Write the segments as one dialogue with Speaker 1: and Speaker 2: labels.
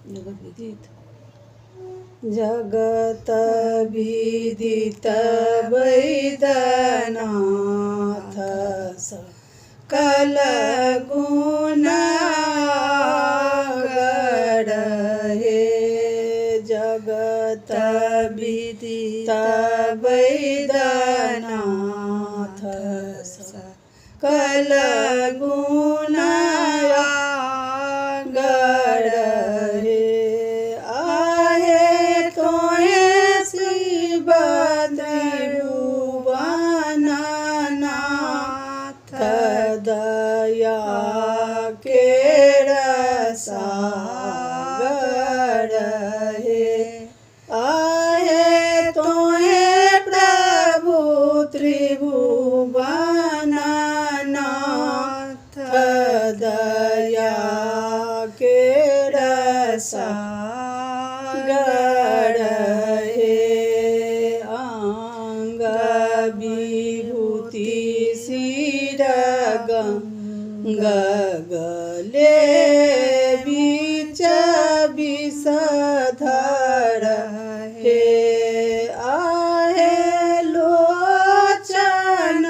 Speaker 1: जगद्विदित
Speaker 2: जगत विदित वैद्यनाथ सकल गुणागर हे जगत विदित वैद्यनाथ सकल गुणागर हे आहे तोहे शिव त्रिभुवननाथ दया के सागर हे आहे तोहे प्रभु त्रिभुवननाथ दया के सागर हे अंग विभूति सिर गले बीच विषधर हे आहे लोचन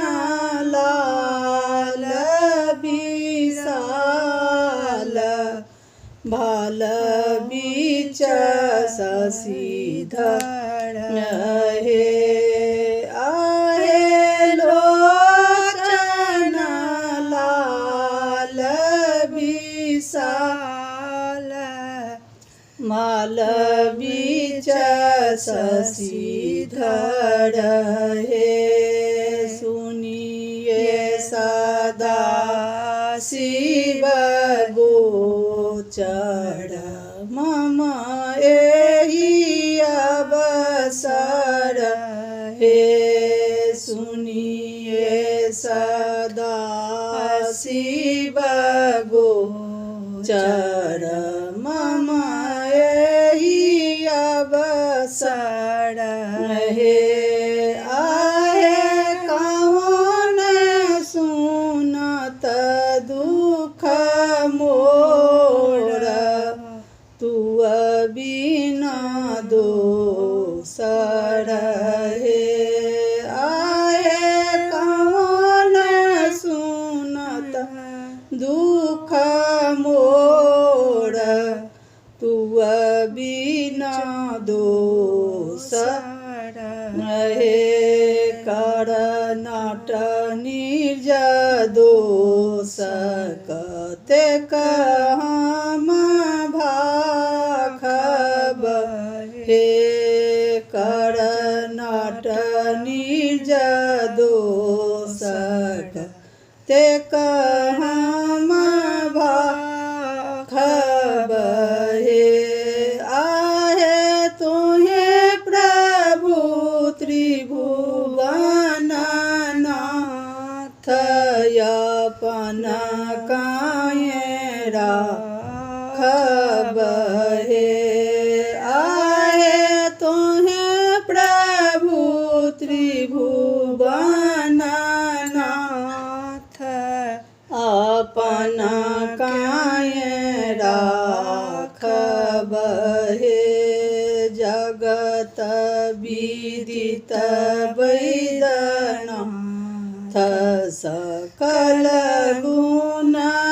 Speaker 2: लाल विशाल भाल बीच शशिधर हे आहे लोचन लाल विशाल माल बीच शशिधर हे सुनिए सदा शिव गोचर मम एहि अवसर हे सुनिए सदा शिव गोचर मम एहि अवसर हे आहे कौन सुनत दुख मोर तू बिना दोसर हे आहे कौन सुनत दुख मोर तू बिना दोसर हे कर नाट निज दोष कतेक हम भाखब हे कर नाट निज दोष कतेक हम भाखब हे आहे तोहे प्रभु त्रिभुवननाथ अपन काहे राखब हे आहे तोहे प्रभु त्रिभुवननाथ अपन काहे राखब हे जगत विदित वैद्यनाथ सकल गुणागर